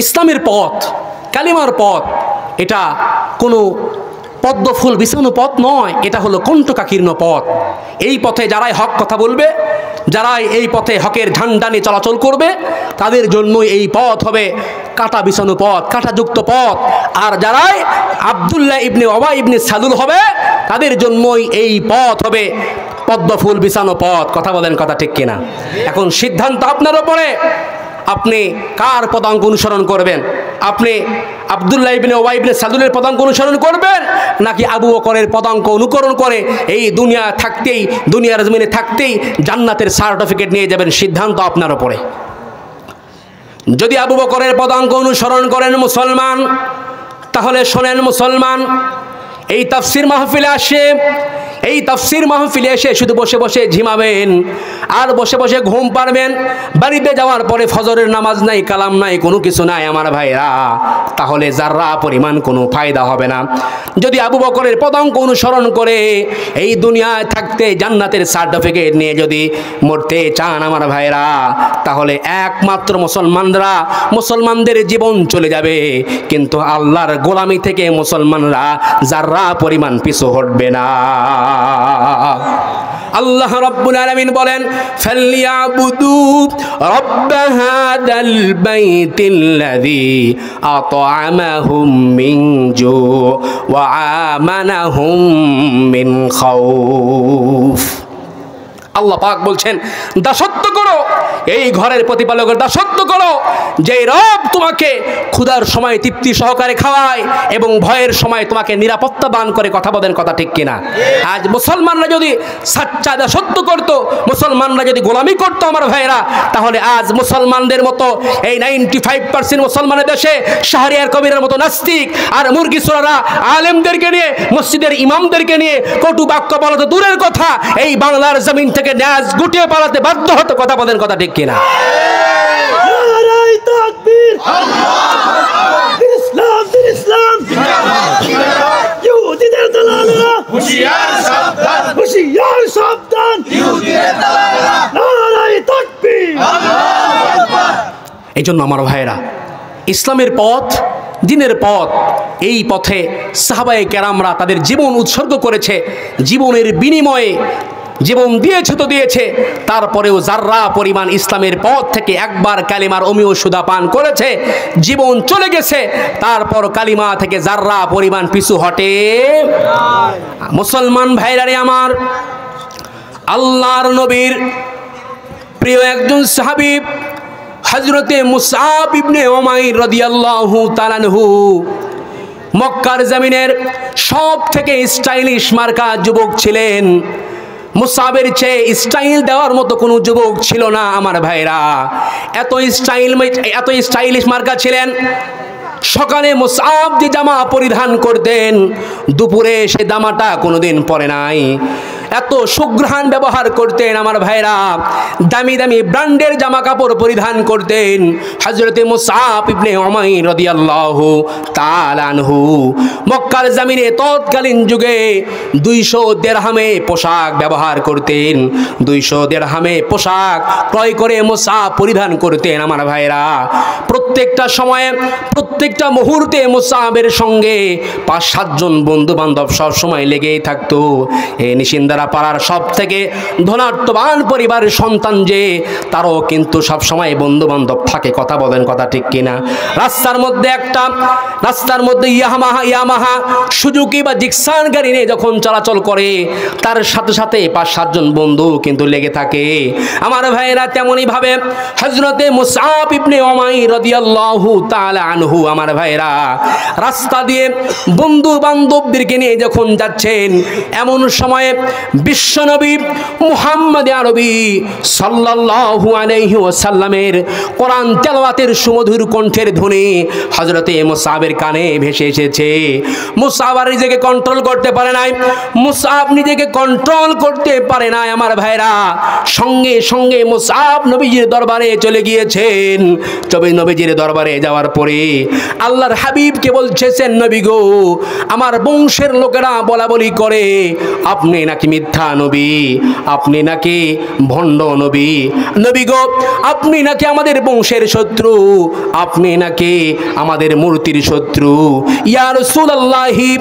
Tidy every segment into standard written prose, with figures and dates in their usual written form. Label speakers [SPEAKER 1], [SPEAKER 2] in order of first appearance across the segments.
[SPEAKER 1] ইসলামের পথ, কালিমার পথ, এটা কোনো পদ্ম ফুল বিছানো পথ নয়, এটা হলো কণ্টকাকীর্ণ পথ। এই পথে যারাই হক কথা বলবে, যারাই এই পথে হকের ঝান্ডা নিয়ে চলাচল করবে, তাদের জন্যই এই পথ হবে কাঁটা বিছানো পথ, কাঁটাযুক্ত পথ। আর যারাই আব্দুল্লাহ ইবনে ওবাই ইবনে সালুল হবে, তাদের জন্যই এই পথ হবে পদ্ম ফুল বিছানো পথ। কথা বলেন, কথা ঠিক কিনা? এখন সিদ্ধান্ত আপনার উপরে, আপনি কার পদাঙ্ক অনুসরণ করবেন? আপনি আব্দুল্লাহ ইবনে ওবাই ইবনে সালুলের পদাঙ্ক অনুসরণ করবেন, নাকি আবু বকরের পদাঙ্ক অনুকরণ করে এই দুনিয়া থাকতেই, দুনিয়ার জমিনে থাকতেই জান্নাতের সার্টিফিকেট নিয়ে যাবেন? সিদ্ধান্ত আপনার উপরে। যদি আবু বকরের পদাঙ্ক অনুসরণ করেন মুসলমান, তাহলে শোনেন মুসলমান, এই তাফসির মাহফিলে আসে, এই তাফসির মাহফিলে এসে শুধু বসে বসে ঝিমাবেন আর বসে বসে ঘুম পারবেন। বাড়িতে যাওয়ার পরে ফজরের নামাজ নাই, কালাম নাই, কোনো কিছু নাই আমার ভাইরা, তাহলে যাররা পরিমাণ কোনো ফায়দা হবে না। যদি আবু বকরের পদাঙ্ক অনুসরণ করে এই দুনিয়ায় থাকতে জান্নাতের সার্টিফিকেট নিয়ে যদি মরতে চান আমার ভাইরা, তাহলে একমাত্র মুসলমানদের জীবন চলে যাবে, কিন্তু আল্লাহর গোলামি থেকে মুসলমানরা যাররা পরিমাণ পিছু হটবে না। আল্লাহ রাব্বুল আলামিন বলেন, ফালইয়াবুদু রাব্ব হাদাল বাইতিল্লাযী আত'আমাহুম মিন জু ওয়া আমানাহুম মিন খাউফ। আল্লাহ পাক বলছেন, দাসত্ব করো এই ঘরের প্রতিপালকের, দাসত্ব করো যে রব তোমাকে ক্ষুধার সময় তৃপ্তি সহকারে খাওয়ায় এবং ভয়ের সময় তোমাকে নিরাপত্তা দান করে। কথা বলেন, কথা ঠিক কিনা? আজ মুসলমানরা যদি সাচ্চা দাসত্ব করতো, মুসলমানরা যদি গোলামি করতো আমার ভাইরা, তাহলে আজ মুসলমানদের মতো এই 95% মুসলমানের দেশে শাহরিয়ার কবিরের মতো নাস্তিক আর মুরগি চোরারা আলেমদেরকে নিয়ে, মসজিদের ইমামদেরকে নিয়ে কটু বাক্য বলা তো দূরের কথা, এই বাংলার জমিন থেকে ন্যাজ গুটিয়ে পালাতে বাধ্য হতো। কথা বলেন, কথা ঠিক কিনা? এই জন্য আমার ভাইরা, ইসলামের পথ, দ্বীনের পথ, এই পথে সাহাবায়ে কেরামরা তাদের জীবন উৎসর্গ করেছে, জীবনের বিনিময়ে জীবন দিয়েছে তো দিয়েছে, তারপরেও যাররা পরিমাণ ইসলামের পথ থেকে একবার কালিমার অমিয় সুধা পান করেছে, জীবন চলে গেছে, তারপর কালিমা থেকে যাররা পরিমাণ পিছু হটে। মুসলমান ভাইরারে আমার, আল্লাহর নবীর প্রিয় একজন সাহাবী হযরতে মুসআব ইবনে উমাইর রাদিয়াল্লাহু তাআলা আনহু মক্কার জমিনের সব থেকে স্টাইলিশ মার্কা যুবক ছিলেন। মুসআবের চেয়ে স্টাইল দেওয়ার মতো কোনো যুবক ছিল না আমার ভাইরা। এত স্টাইলিশ মার্কা ছিলেন। সকালে মুসআব যে জামা পরিধান করতেন, দুপুরে সে জামাটা কোনোদিন পরে নাই। এত সুঘ্রাণ ব্যবহার করতেন আমার ভাইরা, দামি দামি ব্র্যান্ডের জামা কাপড় পরিধান করতেন হযরতে মুসআব ইবনে উমাইর রাদিয়াল্লাহু তাআলা আনহু। মক্কার জমিনে তৎকালীন যুগে 200 দিরহামে পোশাক ব্যবহার করতেন। 200 দিরহামে পোশাক ক্রয় করে মুসআব পরিধান করতেন আমার ভাইরা। প্রত্যেকটা সময়ে, প্রত্যেকটা মুহূর্তে মুসআবের সঙ্গে 5-7 জন বন্ধু বান্ধব সব সময় লেগেই থাকতো। এই নিশিন্দারা পাড়ার সব থেকে ধনাঢ্যবান পরিবারের সন্তান যে, তারও কিন্তু সব সময় বন্ধু বান্ধব থাকে। কথা বলেন, কথা ঠিক কিনা? রাস্তার মধ্যে ইয়ামাহা সুজুকি বা জিক্সান গাড়ি নিয়ে যখন চলাচল করে, তার সাথে সাথে 5-7 জন বন্ধু কিন্তু লেগে থাকে আমার ভাইয়েরা। তেমনই ভাবে হযরতে মুসআব ইবনে উমাইর রাদিয়াল্লাহু তাআলা আনহু আমার ভাইয়েরা রাস্তা দিয়ে বন্ধু বান্ধবদেরকে নিয়ে যখন যাচ্ছেন, এমন সময়ে বিশ্বনবী মুহাম্মদ আরবি সাল্লাল্লাহু আলাইহি ওয়াসাল্লামের কোরআন তেলাওয়াতের সুমধুর কণ্ঠের ধ্বনি হযরতে মুসআবের কানে ভেসে এসেছে। মুসআব আর নিজেকে কন্ট্রোল করতে পারে নাই, মুসআব নিজেকে কন্ট্রোল করতে পারে নাই আমার ভাইরা। সঙ্গে সঙ্গে মুসআব নবীজির দরবারে চলে গিয়েছেন। তবে নবীজির দরবারে যাওয়ার পরে আল্লাহর হাবিবকে বলছেন, নবী গো, আমার বংশের লোকেরা বলা বলি করে আপনি নাকি মিথ্যা নবী, আপনি নাকি ভণ্ড নবী, নবী গো আপনি নাকি আমাদের বংশের শত্রু, আপনি নাকি আমাদের মূর্তির শত্রু। ইয়া রাসূলুল্লাহি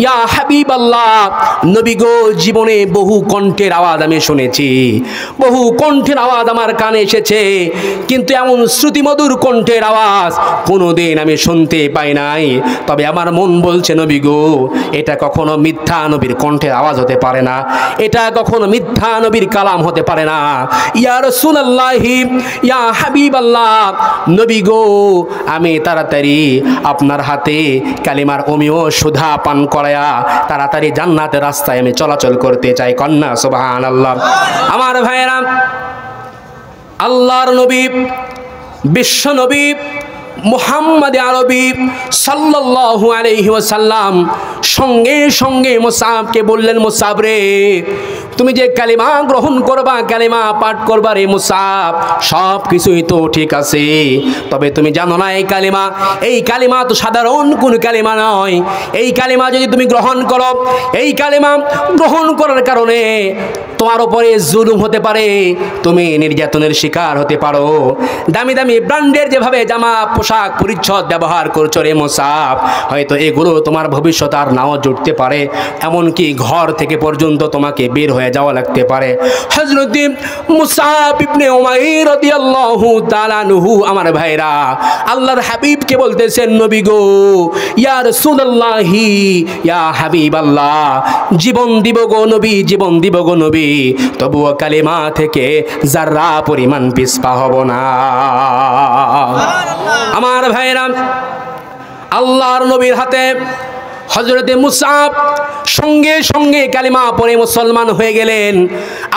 [SPEAKER 1] ইয়া হাবিবাল্লাহ, নবী গো জীবনে বহু কণ্ঠের আওয়াজ আমি শুনেছি, বহু কণ্ঠের আওয়াজ আমার কানে এসেছে, কিন্তু এমন শ্রুতিমধুর কণ্ঠের আওয়াজ কোনোদিন আমি শুনতে পাই নাই। তবে আমার মন বলছে নবী গো এটা কখনো মিথ্যা নবীর কণ্ঠের আওয়াজ হতে পারে না, এটা কখনো মিথ্যা নবীর কালাম হতে পারে না। ইয়া রাসূলুল্লাহি ইয়া হাবিবাল্লাহ, নবী গো আমি তাড়াতাড়ি আপনার হাতে কালিমার অমিয় সুধা পান করায়া তাড়াতাড়ি জান্নাতের রাস্তায় আমি চলাচল করতে চাই। কন্যা সুবহানাল্লাহ। আমার ভাইয়েরা, আল্লাহর নবী বিশ্ব নবী মুহাম্মদ আরবি সাল্লাল্লাহু আলাইহি ওয়াসাল্লাম সঙ্গে সঙ্গে মুসাবকে বললেন, মুসাব রে তুমি যে কালিমা গ্রহণ করবা, কালিমা পাঠ করবা রে মুসাব, সব কিছুই তো ঠিক আছে, তবে তুমি জানো না এই কালিমা তো সাধারণ কোনো কালিমা নয়। এই কালিমা যদি তুমি গ্রহণ করো, এই কালিমা গ্রহণ করার কারণে তোমার উপরে জুলুম হতে পারে, তুমি নির্যাতনের শিকার হতে পারো। দামি দামি ব্র্যান্ডের যেভাবে জামা পোশাক পরিচ্ছদ ব্যবহার করছো রে মুসাব, হয়তো এগুলো তোমার ভবিষ্যৎ আর নাও জুটতে পারে, এমনকি ঘর থেকে পর্যন্ত তোমাকে বের হয়ে যাওয়া লাগতে পারে। হযরত মুসাব ইবনে উমাইর রাদিয়াল্লাহু তাআলা আনহু, আমার ভাইরা, আল্লাহর হাবিবকে বলতেছেন, নবী গো ইয়া রাসূলুল্লাহি ইয়া হাবিবাল্লাহ, জীবন দিব গো নবী, জীবন দিব গো নবী, তবুও কালিমা থেকে যারা পরিমাণ পিছপা হব না। আমার ভাইরা, আল্লাহর নবীর হাতে হযরতে মুসাব সঙ্গে সঙ্গে কালিমা পড়ে মুসলমান হয়ে গেলেন।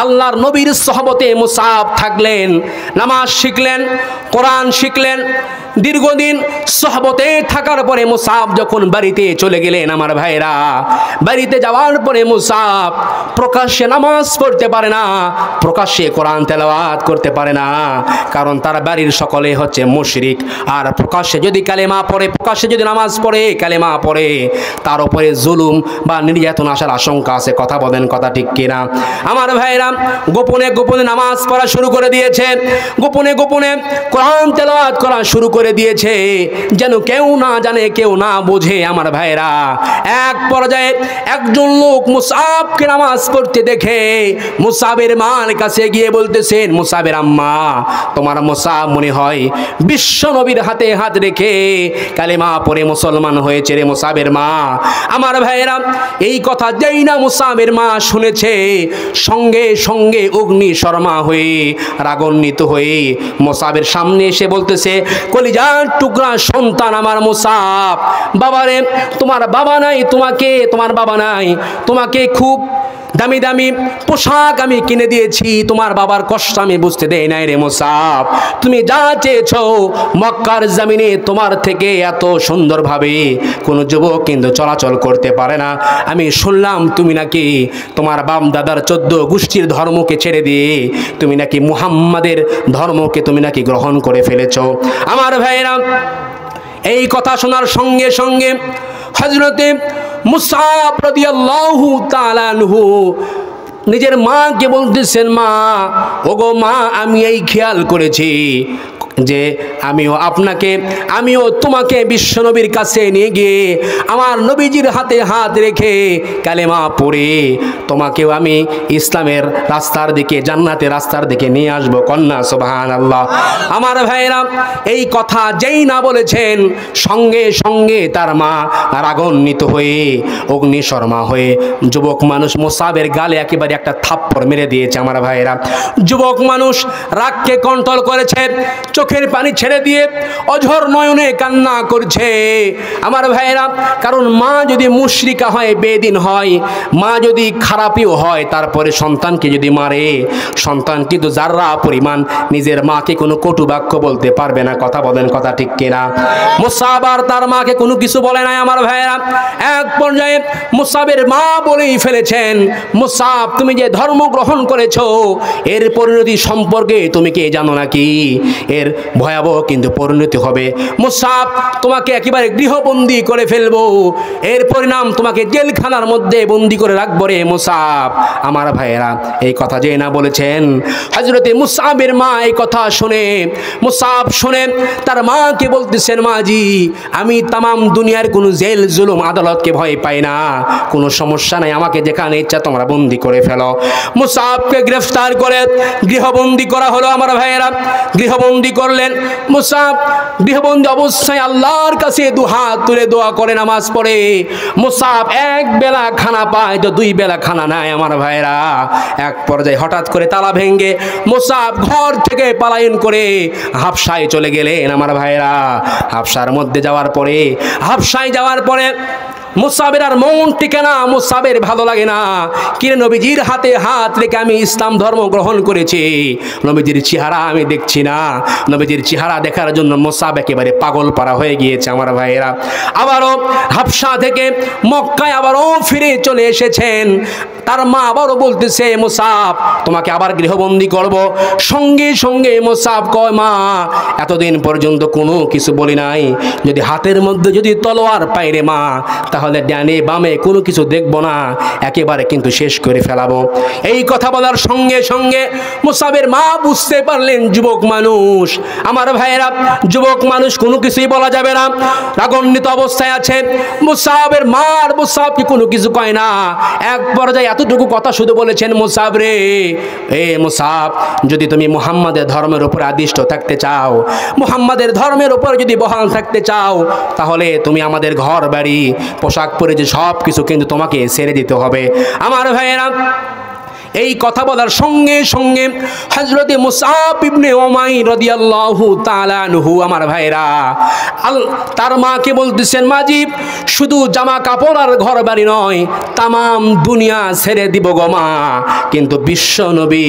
[SPEAKER 1] আল্লাহর নবীর সহবতে মুসাব থাকলেন, নামাজ শিখলেন, কোরআন শিখলেন। দীর্ঘদিন সহবতে থাকার পরে মুসাব যখন বাড়িতে চলে গেলেন, আমার ভাইরা, বাড়িতে যাওয়ার পরে মুসাব প্রকাশ্যে নামাজ পড়তে পারে না, প্রকাশ্যে কোরআন তেলাওয়াত করতে পারে না, কারণ তার বাড়ির সকলে হচ্ছে মুশরিক। আর প্রকাশ্যে যদি কালেমা পড়ে, প্রকাশ্যে যদি নামাজ পড়ে, কালেমা পড়ে, তার উপরে জুলুম বা নির্যাতন আসার আশঙ্কা আছে। কথা বলেন, কথা ঠিক কিনা? আমার ভাইরা, গোপনে গোপনে নামাজ পড়া শুরু করে দিয়েছে, গোপনে গোপনে কোরআন তেলাওয়াত করা শুরু করে দিয়েছে, যেন কেউ না জানে, কেউ না বোঝে। আমার ভাইরা, এক পর্যায়ে একজন লোক মুসাবকে নামাজ পড়তে দেখে মুসাবের মার কাছে গিয়ে বলতেছেন, মুসাবের আম্মা, তোমার মুসাব মনে হয় বিশ্ব নবীর হাতে হাত রেখে কালেমা পড়ে মুসলমান হয়েছে রে মুসাবের মা। আমার ভাইরা, এই কথা যেই না মুসাবের মা শুনেছে, সঙ্গে সঙ্গে অগ্নি শর্মা হয়ে রাগান্বিত হয়ে মুসাবের সামনে এসে বলতেছে, কলিজার টুকরা সন্তান আমার মুসাব, বাবারে তোমার বাবা নাই, তোমার বাবা নাই, তোমাকে খুব দামি দামি পোশাক আমি কিনে দিয়েছি, তোমার বাবার কষ্ট আমি বুঝতে দেই নাই রে মুসাব, তুমি যা চেয়েছো মক্কার জমিনে তোমার থেকে এত সুন্দরভাবে কোনো যুবক কিন্তু চলাচল করতে পারে না। আমি শুনলাম তুমি নাকি তোমার বাপ দাদার 14 গোষ্ঠীর ধর্মকে ছেড়ে দিয়ে তুমি নাকি মুহাম্মাদের ধর্মকে তুমি নাকি গ্রহণ করে ফেলেছো। আমার ভাইরা, এই কথা শোনার সঙ্গে সঙ্গে হযরতে মুসাব রাদিয়াল্লাহু তাআলা আনহু নিজের মাকে বলতেছেন, মা, ওগো মা, আমি এই খেয়াল করেছি যে আমিও তোমাকে বিশ্বনবীর কাছে নিয়ে গিয়ে আমার নবীজির হাতে হাত রেখে কালেমা পড়ে তোমাকেও আমি ইসলামের রাস্তার দিকে, জান্নাতের রাস্তার দিকে নিয়ে আসবো। কন্যা সুবহানাল্লাহ। আমার ভাইরা, এই কথা যেই না বলেছেন, সঙ্গে সঙ্গে তার মা রাগান্বিত হয়ে অগ্নিশর্মা হয়ে যুবক মানুষ মুসাবের গালে একেবারে একটা থাপ্পড় মেরে দিয়েছে। আমার ভাইরা, যুবক মানুষ রাগকে কন্ট্রোল করেছে, চোখের পানি ছেড়ে দিয়ে অঝর নয়নে কান্না করছে। আমার ভাইরা, কারণ মা যদি মুশরিকা হয়, বেদিন হয়, মা যদি খারাপিও হয়, তারপরে সন্তানকে যদি মারে, সন্তান কিন্তু যারা পরিমাণ নিজের মাকে কোনো কটু বাক্য বলতে পারবে না। কথা বলেন, কথা ঠিক কিনা? মুসাব আর তার মাকে কোনো কিছু বলে নাই। আমার ভাইরা, এক পর্যায়ে মুসাবের মা বলেই ফেলেছেন, মুসাব, তুমি যে ধর্ম গ্রহণ করেছো এর পরিণতি সম্পর্কে তুমি কি জানো নাকি? এর ভয়াবহ কিন্তু পরিণতি হবে। মুসাব, তোমাকে একেবারে গৃহবন্দী করে ফেলবো, এর পরিণাম তোমাকে জেলখানার মধ্যে বন্দী করে রাখবো রে মুসাব। আমার ভাইয়েরা, এই কথা যে না বলেছেন, হযরতে মুসাবের মা এই কথা শুনে, মুসাব শুনে তার মাকে বলতেছেন, মাজি, আমি তামাম দুনিয়ার কোনো জেল জুলুম আদালতকে ভয় পাই না, কোনো সমস্যা নাই, আমাকে যেখানে ইচ্ছা তোমরা বন্দী করে ফেলো। মুসাবকে গ্রেফতার করে গৃহবন্দী করা হলো। আমার ভাইয়েরা, গৃহবন্দী করলেন। মুসাব গৃহবন্দী অবস্থায় আল্লাহর কাছে দুহাত তুলে দোয়া করে নামাজ পড়ে। মুসাব এক বেলা খানা পায় তো দুই বেলা খানা নাই। আমার ভাইয়েরা, এক পর্যায়ে হঠাৎ করে তালা ভেঙ্গে মুসাব ঘর থেকে পলায়ন করে হাবশায় চলে গেলেন। আমার ভাইয়েরা, হাবশার মধ্যে যাওয়ার পরে, হাবশায় যাওয়ার পরে মুসাবের আর মন টিকে না, মুসাবের ভালো লাগে না। কিরে, নবীজির হাতে হাত রেখে আমি ইসলাম ধর্ম গ্রহণ করেছি, নবীজির চেহারা আমি দেখছি না। নবীজির চেহারা দেখার জন্য মুসাব একেবারে পাগল পারা হয়ে গিয়েছে। আমার ভাইয়েরা, আবারও হাবশা থেকে মক্কায় আবারও ফিরে চলে এসেছেন। তার মা আবারও বলতেছে, মুসাব, তোমাকে আবার গৃহবন্দী করব। সঙ্গে সঙ্গে মুসাব কয়, মা, এতদিন পর্যন্ত কোনো কিছু বলি নাই, যদি হাতের মধ্যে যদি তলোয়ার পাই রে মা, তাহলে ডানে বামে কোনো কিছু দেখব না, একেবারে কিন্তু শেষ করে ফেলাবো। এই কথা বলার সঙ্গে সঙ্গে মুসাবের মা বুঝতে পারলেন যুবক মানুষ। আমার ভাইয়েরা, যুবক মানুষ কোনো কিছুই বলা যাবে না, রাগান্বিত অবস্থায় আছে। মুসাবের মা আর মুসাবকে কোনো কিছু কয় না। এক পর্যায়ে এতটুকু কথা শুধু বলেছেন, মুসাব রে, এ মুসাব, যদি তুমি মুহাম্মাদের ধর্মের উপর আদিষ্ট থাকতে চাও, মুহাম্মাদের ধর্মের উপর যদি বহাল থাকতে চাও, তাহলে তুমি আমাদের ঘর বাড়ি পোশাক পরে যে সব কিছু কিন্তু তোমাকে ছেড়ে দিতে হবে। আমার ভাইয়েরা, এই কথা বলার সঙ্গে সঙ্গে হযরতে মুসআব ইবনে উমাইর রাদিয়াল্লাহু তাআলা আনহু, আমার ভাইরা, তার মাকে বলতেছেন, মাজি, শুধু জামা কাপড় আর ঘর বাড়ি নয়, তামাম দুনিয়া ছেড়ে দিব গো মা, কিন্তু বিশ্ব নবী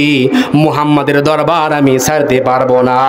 [SPEAKER 1] মুহাম্মাদের দরবার আমি ছাড়তে পারবো না।